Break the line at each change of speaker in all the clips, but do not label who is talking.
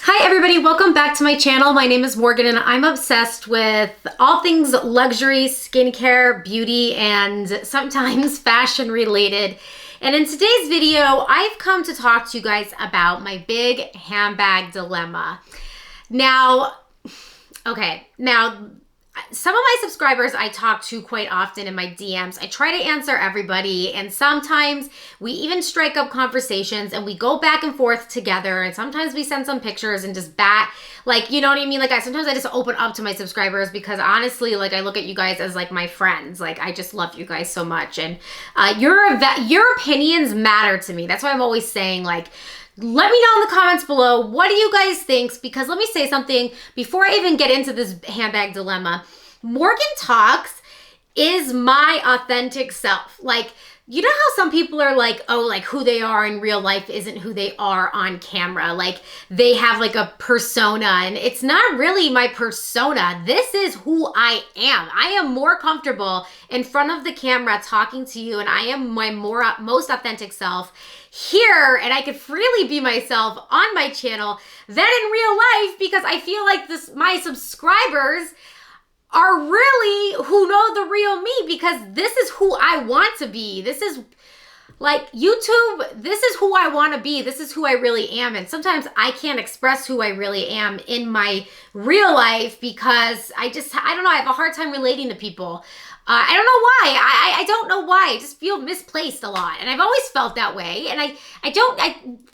Hi everybody, welcome back to my channel. My name is Morgan and I'm obsessed with all things luxury, skincare, beauty, and sometimes fashion related. And in today's video, I've come to talk to you guys about my big handbag dilemma. Now, some of my subscribers I talk to quite often in my DMs. I try to answer everybody, and sometimes we even strike up conversations and we go back and forth together, and sometimes we send some pictures and just you know what I mean? Sometimes I just open up to my subscribers because honestly, I look at you guys as my friends. I just love you guys so much, and your opinions matter to me. That's why I'm always saying let me know in the comments below, what do you guys think? Because let me say something before I even get into this handbag dilemma. Morgan Talks is my authentic self. You know how some people are who they are in real life isn't who they are on camera. They have a persona, and it's not really my persona. This is who I am. I am more comfortable in front of the camera talking to you, and I am my most authentic self here, and I could freely be myself on my channel than in real life, because I feel like my subscribers are really who know the real me, because this is who I want to be. This is YouTube, this is who I want to be. This is who I really am. And sometimes I can't express who I really am in my real life because I don't know, I have a hard time relating to people. I don't know why. I don't know why. I just feel misplaced a lot. And I've always felt that way. And I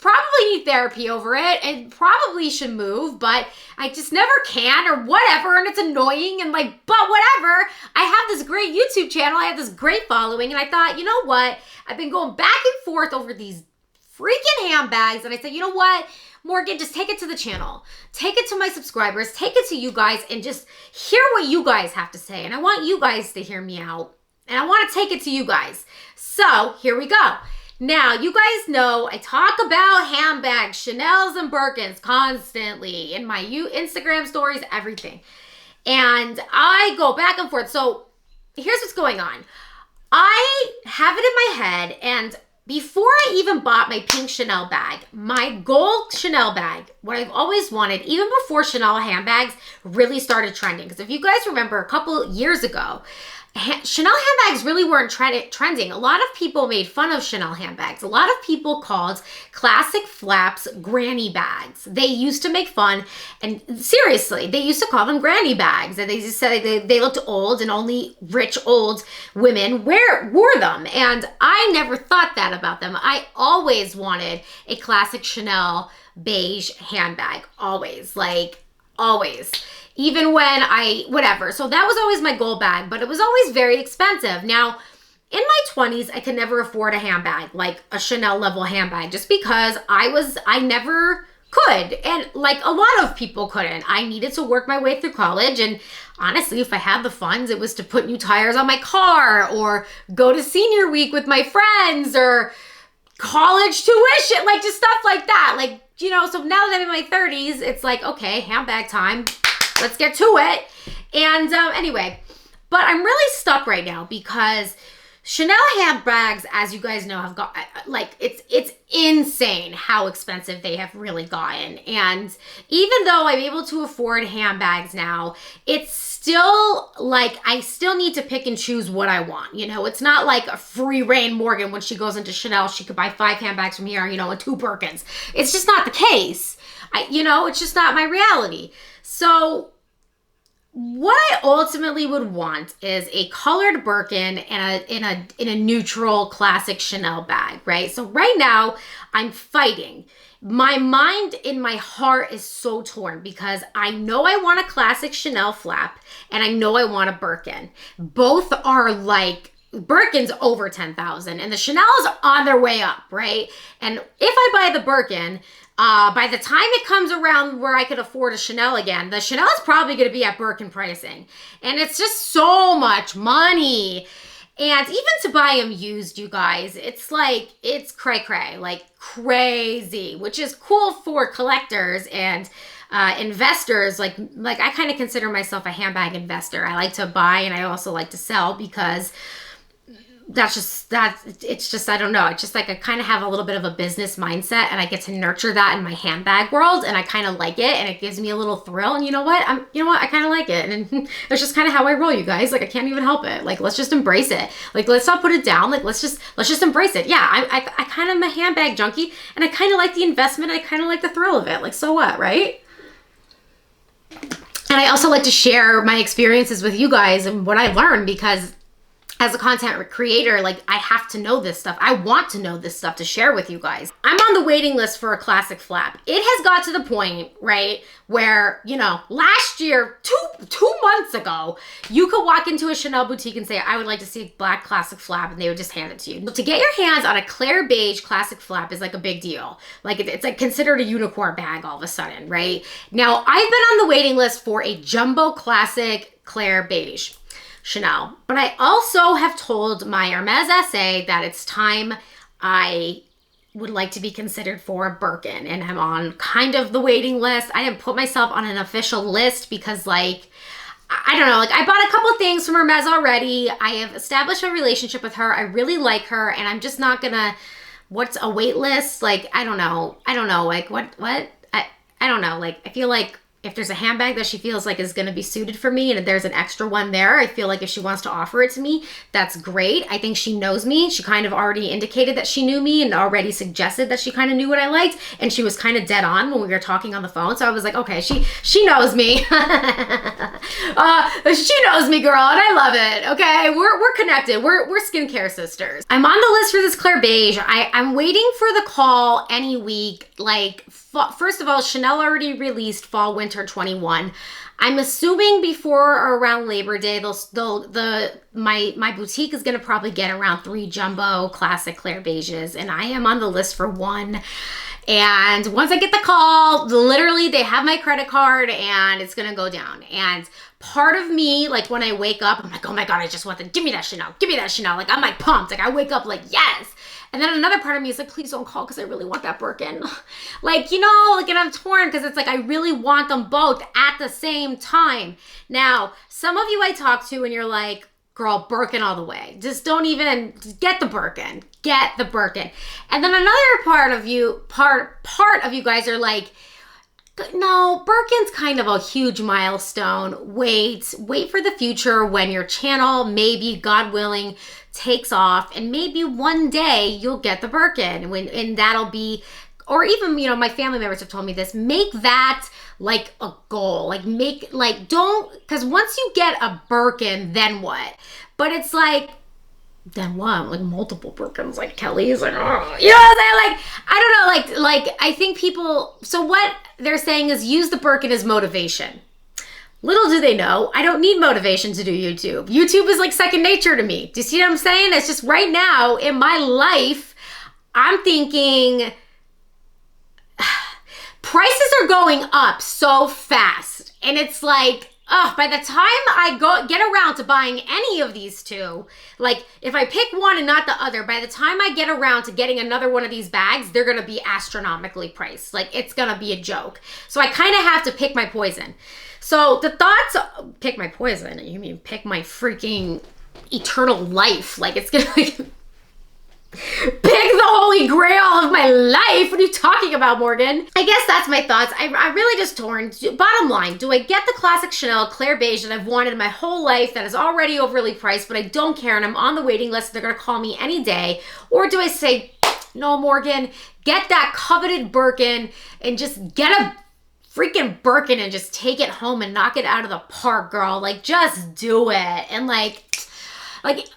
probably need therapy over it and probably should move, but I just never can or whatever. And it's annoying and but whatever. I have this great YouTube channel. I have this great following. And I thought, you know what? I've been going back and forth over these freaking handbags. And I said, you know what? Morgan, just take it to the channel. Take it to my subscribers. Take it to you guys and just hear what you guys have to say. And I want you guys to hear me out. And I want to take it to you guys. So here we go. Now, you guys know I talk about handbags, Chanel's and Birkins constantly in my Instagram stories, everything. And I go back and forth. So here's what's going on. I have it in my head, and before I even bought my pink Chanel bag, my gold Chanel bag, what I've always wanted, even before Chanel handbags really started trending. Because if you guys remember a couple years ago, Chanel handbags really weren't trending. A lot of people made fun of Chanel handbags. A lot of people called classic flaps granny bags. They used to make fun, and seriously, they used to call them granny bags. And they just said they looked old and only rich old women wore them. And I never thought that about them. I always wanted a classic Chanel beige handbag. Always. Always. Even when whatever. So that was always my goal bag, but it was always very expensive. Now, in my 20s, I could never afford a handbag, like a Chanel level handbag, just because I never could. And a lot of people couldn't. I needed to work my way through college. And honestly, if I had the funds, it was to put new tires on my car or go to senior week with my friends or college tuition, just stuff like that. So now that I'm in my 30s, it's okay, handbag time. Let's get to it. And anyway, but I'm really stuck right now because Chanel handbags, as you guys know, have got, it's insane how expensive they have really gotten. And even though I'm able to afford handbags now, it's still I still need to pick and choose what I want. It's not like a free reign Morgan when she goes into Chanel, she could buy 5 handbags from here, and 2 Birkins. It's just not the case. It's just not my reality. So what I ultimately would want is a colored Birkin and in a neutral classic Chanel bag, right? So right now I'm fighting. My mind and my heart is so torn because I know I want a classic Chanel flap and I know I want a Birkin. Both are Birkin's over 10,000 and the Chanel's on their way up, right? And if I buy the Birkin, by the time it comes around where I could afford a Chanel again, the Chanel is probably going to be at Birkin pricing. And it's just so much money. And even to buy them used, you guys, it's it's cray-cray, crazy, which is cool for collectors and investors. I kind of consider myself a handbag investor. I like to buy and I also like to sell because it's just, I don't know. It's just like I kind of have a little bit of a business mindset and I get to nurture that in my handbag world and I kind of like it and it gives me a little thrill. And you know what? I kind of like it. And that's just kind of how I roll, you guys. Like I can't even help it. Like, let's just embrace it. Like, let's not put it down. Like, let's just embrace it. Yeah. I kind of am a handbag junkie and I kind of like the investment. I kind of like the thrill of it. Like, so what, right? And I also like to share my experiences with you guys and what I learned because as a content creator, like I have to know this stuff. I want to know this stuff to share with you guys. I'm on the waiting list for a classic flap. It has got to the point, right, where, you know, last year, two months ago, you could walk into a Chanel boutique and say, I would like to see a black classic flap, and they would just hand it to you. To get your hands on a Claire beige classic flap is like a big deal. Like it's like considered a unicorn bag all of a sudden, right? Now, I've been on the waiting list for a jumbo classic Claire beige Chanel. But I also have told my Hermes SA that it's time I would like to be considered for a Birkin, and I'm on kind of the waiting list. I didn't put myself on an official list because like, I don't know, like I bought a couple things from Hermes already. I have established a relationship with her. I really like her and I'm just not gonna, what's a wait list? Like, I don't know. Like what? I don't know. Like, I feel like if there's a handbag that she feels like is going to be suited for me and if there's an extra one there, I feel like if she wants to offer it to me, that's great. I think she knows me. She kind of already indicated that she knew me and already suggested that she kind of knew what I liked. And she was kind of dead on when we were talking on the phone. So I was like, okay, she knows me. She knows me, girl, and I love it. Okay, we're connected. We're skincare sisters. I'm on the list for this Claire beige. I'm waiting for the call any week. Like, first of all, Chanel already released fall winter 21. I'm assuming before or around Labor Day, my boutique is gonna probably get around 3 jumbo classic Claire beiges, and I am on the list for 1. And once I get the call, literally they have my credit card and it's gonna go down. And part of me, like when I wake up, I'm like, oh my God, I just want give me that Chanel, give me that Chanel. Like I'm like pumped, like I wake up like, yes. And then another part of me is like, please don't call because I really want that Birkin. Like, you know, like, and I'm torn because it's like, I really want them both at the same time. Now, some of you I talk to and you're like, girl, Birkin all the way. Just don't even, get the Birkin. Get the Birkin. And then another part of you guys are like, no, Birkin's kind of a huge milestone. Wait for the future when your channel, maybe, God willing, takes off and maybe one day you'll get the Birkin and that'll be, or even, you know, my family members have told me this, make that like a goal, like don't, because once you get a Birkin, then what? But it's like, then what? Like multiple Birkins, like Kelly's, like, oh, you know what I'm saying? Like, I don't know, like I think people, so what they're saying is use the Birkin as motivation. Little do they know, I don't need motivation to do YouTube. YouTube is like second nature to me. Do you see what I'm saying? It's just right now in my life, I'm thinking prices are going up so fast. And it's like, oh, by the time I get around to buying any of these two, like if I pick one and not the other, by the time I get around to getting another one of these bags, they're gonna be astronomically priced. Like it's gonna be a joke. So I kind of have to pick my poison. So the thoughts, pick my poison, you mean pick my freaking eternal life. Like it's gonna like, pick the holy grail of my life. What are you talking about, Morgan? I guess that's my thoughts. I'm really just torn. Bottom line, do I get the classic Chanel Claire beige that I've wanted my whole life that is already overly priced, but I don't care and I'm on the waiting list, they're gonna call me any day? Or do I say, no, Morgan, get that coveted Birkin and just get a freaking Birkin and just take it home and knock it out of the park, girl. Like, just do it. And like,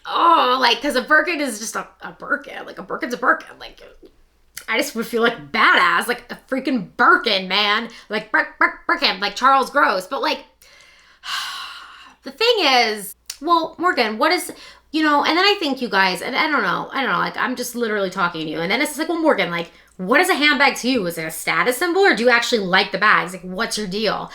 oh, like, because a Birkin is just a Birkin. Like, a Birkin's a Birkin. Like, I just would feel like badass. Like, a freaking Birkin, man. Like, Birkin, like Charles Gross. But, like, the thing is, well, Morgan, what is, you know, and then I think you guys, and I don't know, like, I'm just literally talking to you. And then it's like, well, Morgan, like, what is a handbag to you? Is it a status symbol or do you actually like the bags? Like, what's your deal?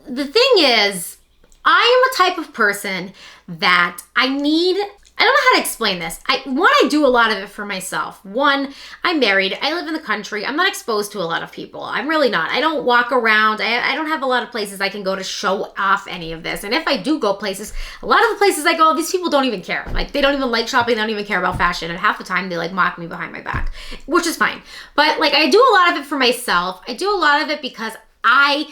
The thing is, I am a type of person that I need I don't know how to explain this. I do a lot of it for myself. One, I'm married. I live in the country. I'm not exposed to a lot of people. I'm really not. I don't walk around. I don't have a lot of places I can go to show off any of this. And if I do go places, a lot of the places I go, these people don't even care. Like, they don't even like shopping. They don't even care about fashion. And half the time they like mock me behind my back, which is fine. But like, I do a lot of it for myself. I do a lot of it because I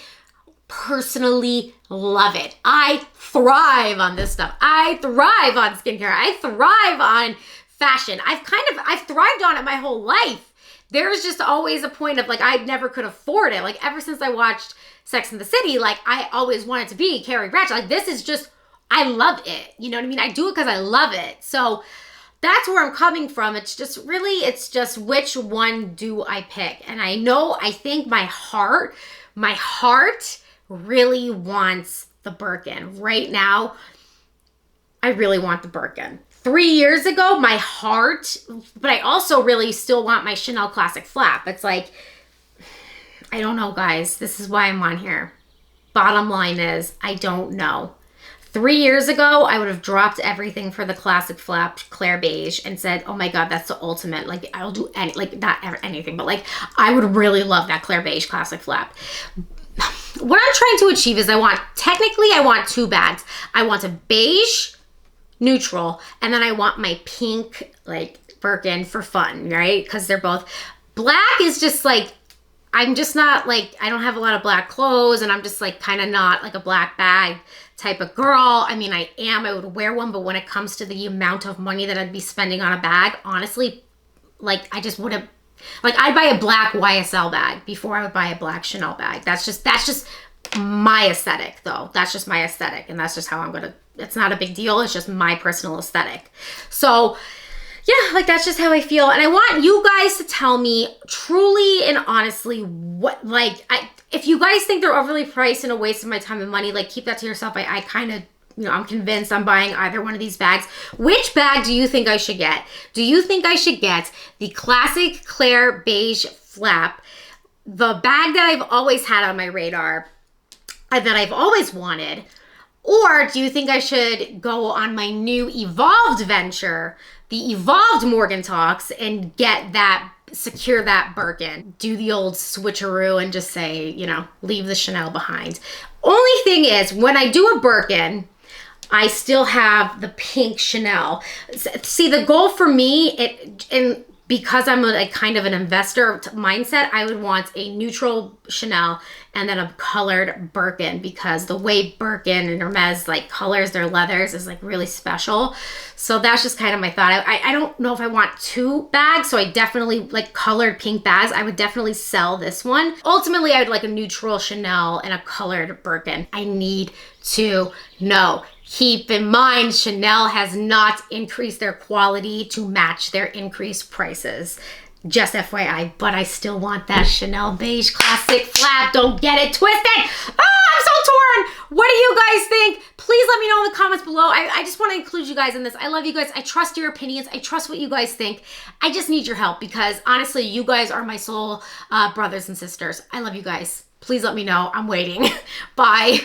personally love it. I thrive on this stuff. I thrive on skincare. I thrive on fashion. I've thrived on it my whole life. There's just always a point of like, I never could afford it. Like, ever since I watched Sex and the City, like, I always wanted to be Carrie Bradshaw. Like, this is just, I love it. You know what I mean? I do it because I love it. So that's where I'm coming from. It's just which one do I pick? And I think my heart really wants the Birkin. Right now, I really want the Birkin. 3 years ago, my heart, but I also really still want my Chanel Classic Flap. It's like, I don't know, guys. This is why I'm on here. Bottom line is, I don't know. 3 years ago, I would have dropped everything for the Classic Flap Claire Beige and said, oh my God, that's the ultimate. Like, I'll do anything, but like, I would really love that Claire Beige Classic Flap. What I'm trying to achieve is I want 2 bags. I want a beige neutral, and then I want my pink, like, Birkin for fun, right? Because they're both, black is just like, I'm just not like, I don't have a lot of black clothes, and I'm just like kind of not like a black bag type of girl. I mean, I would wear one, but when it comes to the amount of money that I'd be spending on a bag, honestly, like, I just wouldn't. Like, I'd buy a black YSL bag before I would buy a black Chanel bag. That's just my aesthetic, though. That's just my aesthetic, and that's just how I'm gonna, it's not a big deal. It's just my personal aesthetic. So yeah, like, that's just how I feel. And I want you guys to tell me truly and honestly what, like, if you guys think they're overly priced and a waste of my time and money, like, keep that to yourself. I kind of, you know, I'm convinced I'm buying either one of these bags. Which bag do you think I should get? Do you think I should get the Classic Claire Beige Flap, the bag that I've always had on my radar, that I've always wanted? Or do you think I should go on my new evolved venture, the evolved Morgan Talks, and get that, secure that Birkin? Do the old switcheroo and just say, you know, leave the Chanel behind. Only thing is, when I do a Birkin, I still have the pink Chanel. See, the goal for me, and because I'm a kind of an investor mindset, I would want a neutral Chanel and then a colored Birkin, because the way Birkin and Hermes like colors their leathers is like really special. So that's just kind of my thought. I don't know if I want 2 bags, so I definitely like colored pink bags. I would definitely sell this one. Ultimately, I would like a neutral Chanel and a colored Birkin. I need to know. Keep in mind, Chanel has not increased their quality to match their increased prices. Just FYI, but I still want that Chanel Beige Classic Flap. Don't get it twisted. Oh, I'm so torn. What do you guys think? Please let me know in the comments below. I just want to include you guys in this. I love you guys. I trust your opinions. I trust what you guys think. I just need your help, because honestly, you guys are my soul brothers and sisters. I love you guys. Please let me know. I'm waiting. Bye.